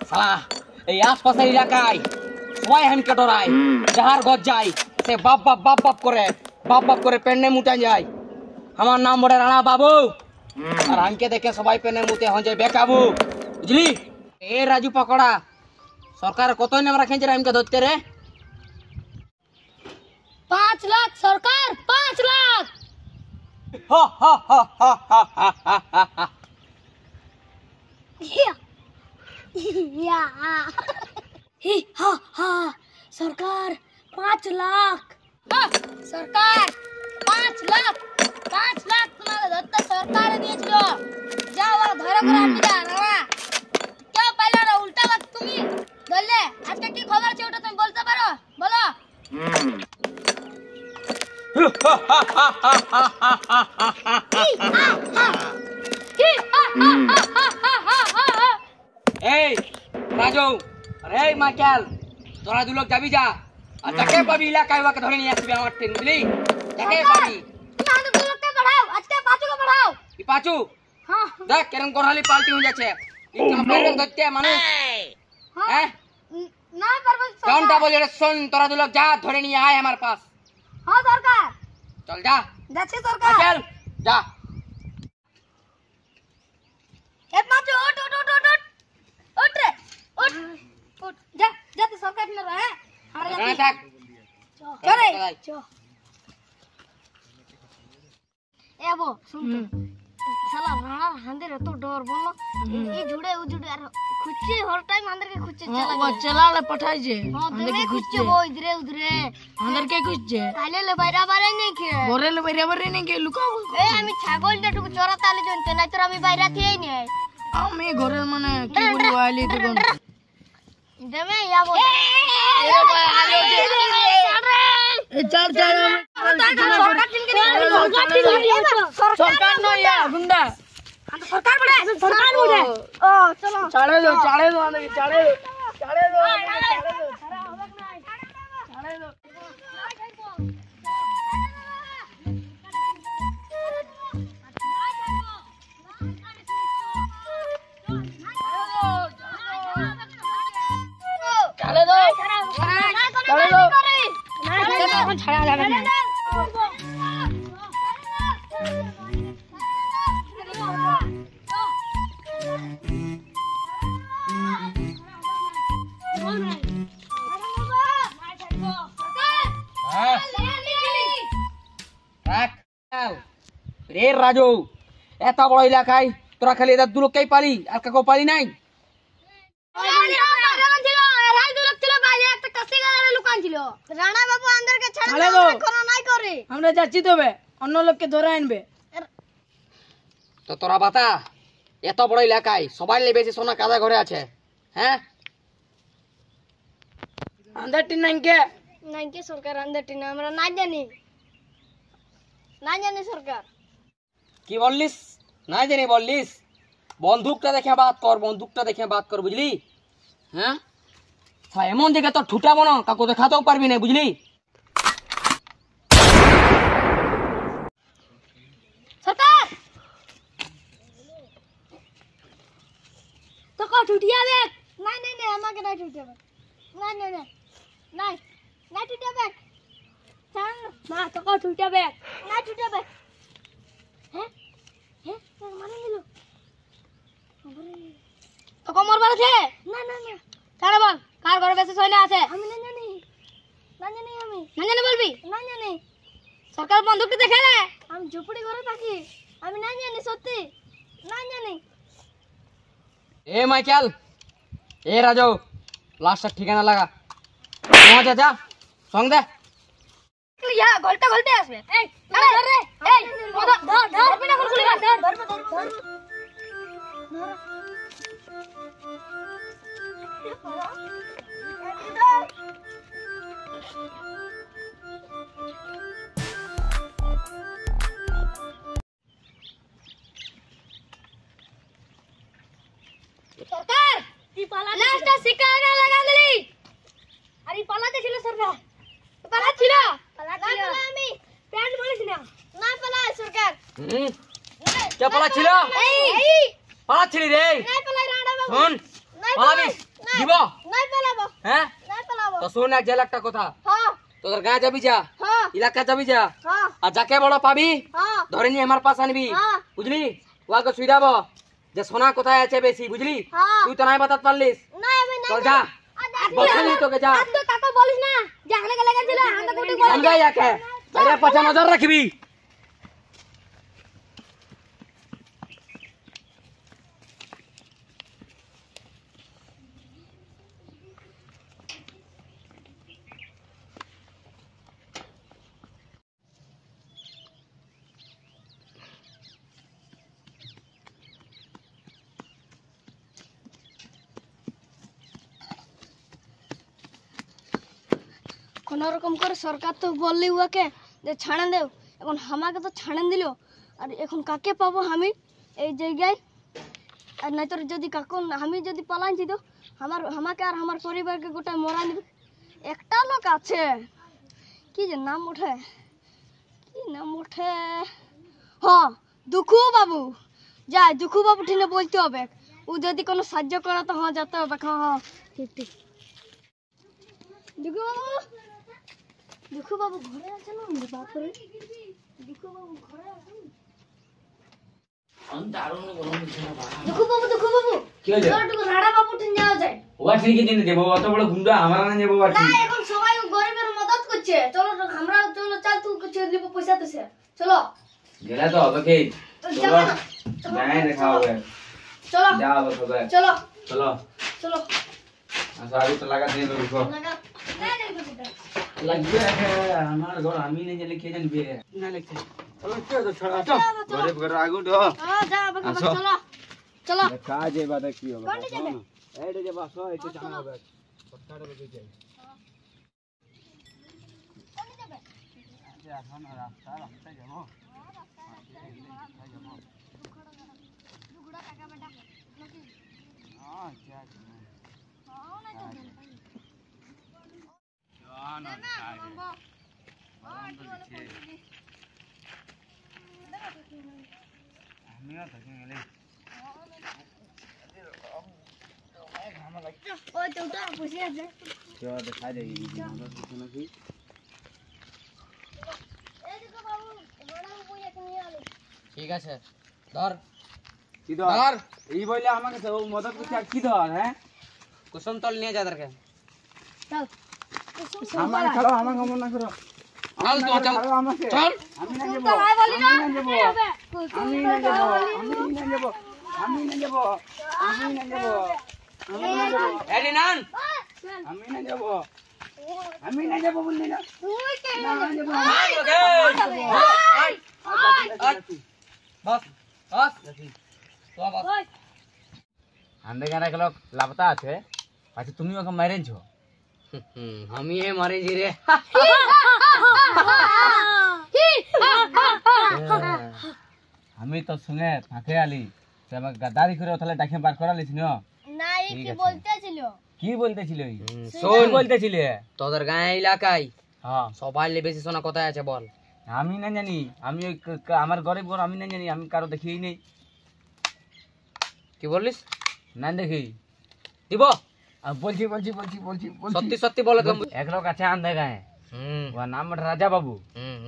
শালা এই আশপাশের এলাকায় সবাই হামকে ডরায়, যাহার ঘর যায় সে বাপ বাপ করে পেন্নে মুতে যায়। আমার নাম বলে রানা বাবু, আর হামকে দেখে সবাই পেন্নে মুতে হয়ে যায় বেকাবু, বুঝলি? এ রাজু পকড়া, সরকার কত নাম রাখেছে হামকে ধরতে রে? 5 লাখ সরকার, 5 লাখ। সরকার 5 লাখ, সরকার 5 লাখ, 5 লাখ তোমাকে ধরতে সরকার দিয়েছিল। যাও ধরে করে আনবি যা রানা। কেউ পাইলা না, উল্টা বাত তুমি ধরলে। আজকে কি খবর আছে ওটা তুমি বলতে পারো? বলো। এই রাজু, আরে মাইকেল, তোরা দু লোক যাবি যা, আর যাকে পাবি এলাকায় ওকে ধরে নিয়ে আসবি আমার ট্রেন, বুঝলি? যাকে পাবি তুমি আমাদের দু লোককে পাঠাও, আজকে পাঁচুকে পাঠাও। কি পাঁচু? হ্যাঁ দেখ কেরম করহালি পাল্টি হয়ে যাচ্ছে। ধরতে মানুষ হ্যাঁ না পারবো কোনটা বলি রে? শোন, তোরা দু লোক যা, ধরে নিয়ে আয় আমার পাশ। হ্যাঁ সরকার, চল যা। যাচ্ছি সরকার। চল যা। এ পাঁচু উঠ উঠ উঠ উঠ উঠ রে, উঠ উঠ, যা যা তুই সরকার না রে। আমরা এখানে যাচ্ছি। থাক। চলে চ। এ বো শুন তো, শালা রানা হাঁদের এত ডর বলো, এই জুড়ে ও জুড়ে আর খুঁজছে হর টাইম আমাদেরকে খুঁজছে। ও চলালে পাঠাইছে আমাদেরকে খুঁজছে বো ইধরে উধরে। আমাদেরকে খুঁজছে তাইলে লে বাইরা বাইরে নেই কে ঘরে বাইরে নেই কে লুকাও। এই আমি ছাগলটা টুকু চড়াতে আলি জনতে, নাই তোর আমি বাইরা থেই নেই। আমি ঘরের মানে কি বলবো আইলি তো কোন দেবে যাবো। এ ভাই আলো যে এ চার চার সরকার নয় গুন্ডা সরকার বলে, সরকার বলে। ও চলো ছাড়ে দো আমাদেরকে ছাড়ে দো ছাড়া যাবে না। রে রাজু, এত বড় এলাকায় তোরা খালি এদের দু লোককেই পালি, আর কাকেও পালি নাই? রানা বাবু আমাদেরকে ছেড়ে ছাড়ে দাও, দাও। কোনো নাই করে। আমরা যাচ্ছি তবে অন্য লোককে ধরে আনবে। তো তোরা বাতা, এত বড় এলাকায় সবাই বেশি সোনা কাদা ঘরে আছে, হ্যাঁ? আমাদের টিন নাইকে নাই কি সরকার আন্দারটি না, আমরা নাই জানি সরকার। কি বললিস? নাই জানি বললিস? বন্দুকটা দেখে বাত কর, বুঝলি? হ্যাঁ, এমন জায়গায় তোর ঠুটাবো না, কাকু দেখাতেও পারবি না, বুঝলি? সরকার তো কো ঠুটিয়া দেখ। নাই আমাকে নাই ঠুটিয়া দেখ। নাই ঠুটিয়া দেখ। চাল না তো কো ঠুটিয়া দেখ। নাই ঠুটিয়া দেখ। হ্যাঁ মানে নিলো তো কমর বাড়ছে। না ছাড়ে বল, কার ঘরে বেশি সয়না আছে? আমি না জানি আমি না জানি বলবি। না জানি সরকার বন্দুকটা দেখে রে। আমি ঝুপড়ি ঘরে থাকি, আমি না জানি, সত্যি না জানি। এ মাইকেল, এ রাজু, লাস্টের ঠিকানা লাগা। যা সঙ্গ দে। ইয়া গলতে আসবে। এই ধর রে, এই ধর বিনা করে খুলি ধর। সরকার ই পালা লাস্টটা শিকারা লাগা দিলি। আরে পালাতে ছিল সরকার, পালা ছিল আমি প্যান্ট বলেছিলাম না পালা সরকার। কে পালা ছিল? এই পালাচ্ছিলি রে নাই পেলাই রাড়া বাবু শোন নাই পালাবি পেলাই। দিব নাই পেলাবো হ্যাঁ নাই পেলাবো তো শোন এক জেল একটা কথা হ্যাঁ তোদের গায়ে যাবি যা হ্যাঁ এলাকা যাবি যা হ্যাঁ আর যাকে বড় পাবি হ্যাঁ ধরে নিয়ে আমার পাশ আনবি হ্যাঁ। বুঝলি ওয়াকে সুইদাব যে সোনা কোথায় আছে বেশি বুঝলি হ্যাঁ। তুই তো নাই বাতাত পারলিস নাই আমি নাই চল যা বসালি তোকে যা আজ তো কাকা বলিস না যে হানে গেলে গেছিল হাতে কোটি বল समझा या क्या अरे पचा नजर रखबी কোন রকম করে সরকার তো বললি ওকে যে ছাড়েন দেও এখন আমাকে তো ছাড়েন দিল আর এখন কাকে পাবো আমি এই জায়গায় আর নাই তোর যদি কাকু আমি যদি পালাইছি তো আমাকে আর আমার পরিবারকে গোটা মরা দিবে একটা লোক আছে কি যে নাম ওঠে কি নাম ওঠে হ্যাঁ দুঃখু বাবু যাই দুঃখু বাবু ঠিনে বলতে হবে ও যদি কোনো সাহায্য করে তো হ্যাঁ যেতে হবে হ্যাঁ হ্যাঁ ঠিক ঠিক দুঃখু বাবু দুঃখু বাবু ঘরে আছে না বাপরে দুঃখু বাবু ঘরে আছে দুঃখু বাবু কি হয়েছে? একটু রাড়া বাবু ঠিন যাওয়া যায় ওয়া ঠিক দিন দেব অত বড় গুন্ডা আমার না দেব ওয়া না এখন সবাই গরিবের মদত করছে চলো আমরা চলো চাল তুই কিছু দিব পয়সা তো সে চলো গেলা তো হবে কি যাবো না নাই দেখা হবে চলো যা হবে সবে চলো চলো চলো আচ্ছা আগে তো লাগা দিয়ে দেখো লাগা না দেখো সেটা লাগবে আমার ঘর আমি নেই জানি কে জানবে না লিখতে চলো তো ছড়া তো গরিব ঘর আগু ঢো হ্যাঁ যা বাবা চলো চলো কাজ এই বাদে কি হবে কোনটা যাবে এইটা যে বাস এইটা জানা হবে পটকাটা বেজে যাই কোনটা যাবে এখন রাস্তায় যাবো দুগুড়া টাকা বেটা নাকি হ্যাঁ যা হ্যাঁ না তো জানা আমিও থাকি গেলে ও চৌটা বসে আছে তো দেখা যায় আমরা কিছু নাকি এই দেখো বাবু বড় বইয়া নিয়ে আলো ঠিক আছে ধর কি ধর এই বইলে আমাকে তো মদত করতে আর কি ধর হ্যাঁ কুসুম তল নিয়ে যা দরকার চল আমাকে ছাড়ো আমাকে মনে করো চল তো চল ছাড়ো আমাকে চল আমি না যাব ভাই বলি না আমি না যাব আমি না যাব আমি না যাব আমি না যাব আমি না যাব এডি নান আমি না যাব আমি না যাব বললি না তুই কে না যাব বস বস তো বস ওই আন্দে গানা গেল লাপতা আছে আচ্ছা তুমি ওকে মারেনছো আমি এ মারি জি রে আমি তো শুনে ফাঁকে আলি আমাকে গাদ্দারি করে তাহলে ডাকে বার করালিস না না এই ঠিক কি আছে। বলতেছিল কি বলতেছিল শোন বলতেছিলে তোদের গায়ে এলাকায় হ্যাঁ সবাই লে বেশি শোনা কোথায় আছে বল আমি না জানি আমি ওই আমার গরিব ঘর আমি না জানি আমি কারো দেখিই নেই কি বললিস না দেখি দিব বলছি বলছি বলছি বলছি সত্যি সত্যি বলে তো এক লোক আছে আন্ধে গায়ে হুম ওর নাম বটে রাজা বাবু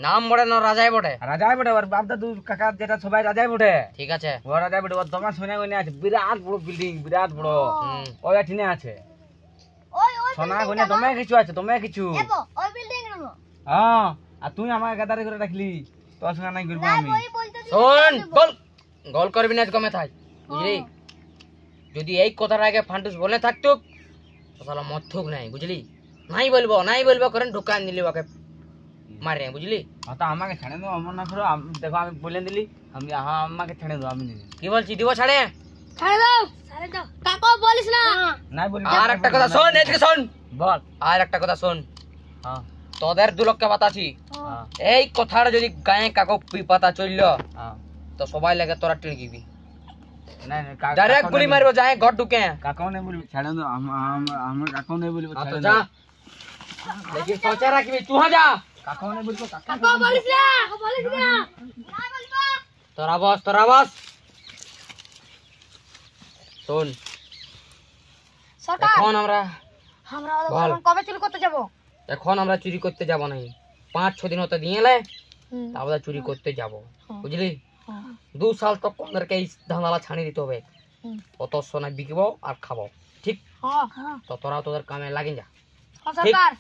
নাম বড়ে না রাজাই বটে রাজাই বটে ওর বাপ দাদু কাকা যেটা সবাই রাজাই বটে ঠিক আছে ও রাজাই বটে ওর তোমার সোনা গনে আছে বিরাট বড় বিল্ডিং বিরাট বড় হুম ওই ঠিনে আছে ওই ওই সোনা গনে তোমার কিছু আছে তোমার কিছু এবো ওই বিল্ডিং এর নো হ্যাঁ আর তুই আমাকে গাদারি করে রাখলি তোর সঙ্গে নাই করবো আমি ওই বলতেছিল শোন গল গল করবি না কমে থাই বুঝলি যদি এই কথার আগে ফান্টুস বলে থাকতো তো সালা মথুক নাই বুঝলি নাই বলবো করেন ঢুকান দিলি ওকে মারে বুঝলি তো আমাকে ছেড়ে দাও আমার না করো দেখো আমি বলে দিলি আমি হ্যাঁ আমাকে ছেড়ে দাও আমি নিবি কি বলছি দিব ছাড়ে ছাড়ে দাও কাকু বলিস না নাই বলি আর একটা কথা শোন এদিকে শোন বল আর একটা কথা শোন হ্যাঁ তোদের দু লোককে বাতাছি হ্যাঁ এই কথাটা যদি গায়ে কাকো পাতা চলল হ্যাঁ তো সবাই লাগে তোরা টিড়কিবি নাই ডাইরেক্ট গুলি মারবো যায় ঘর ঢুকে কাকাও নেই বলবি ছেড়ে দাও আমার কাকাও নেই বলবি তো ছেড়ে যা দাও দেখি সোচা রাখবি তুই যা কাকাও নেই বলবো কাকু বলিস না বলিস না না বলবো তোরা বস শোন, সরকার এখন আমরা বল। কবে চুরি করতে যাব? এখন আমরা চুরি করতে যাব না, 5-6 দিন হতে দিয়ে এলে তারপরে চুরি করতে যাব, বুঝলি? 2 সাল তক আমাদেরকে এই ধাঁধালা ছাড়িয়ে দিতে হবে। কত সোনা বিকবো আর খাবো, ঠিক? তো তোরা তোদের কামে লাগিয়ে যা। সরকার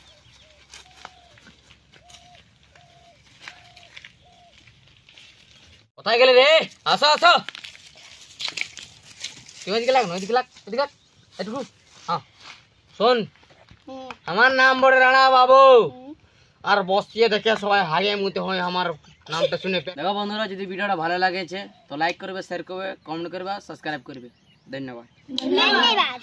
কোথায় গেলে রে? আসো আসো, তুই ওইদিকে লাগ না, ওইদিকে লাগ, ওইদিকে লাগ, এটুকু। হ্যাঁ শোন, আমার নাম বড় রানা বাবু, আর বসিয়ে দেখে সবাই হাগে মুতে হয় আমার নামটা শুনে। দেখো বন্ধুরা, যদি ভিডিওটা ভালো লাগেছে তো লাইক করবে, শেয়ার করবে, কমেন্ট করবে, সাবস্ক্রাইব করবে। ধন্যবাদ। ধন্যবাদ।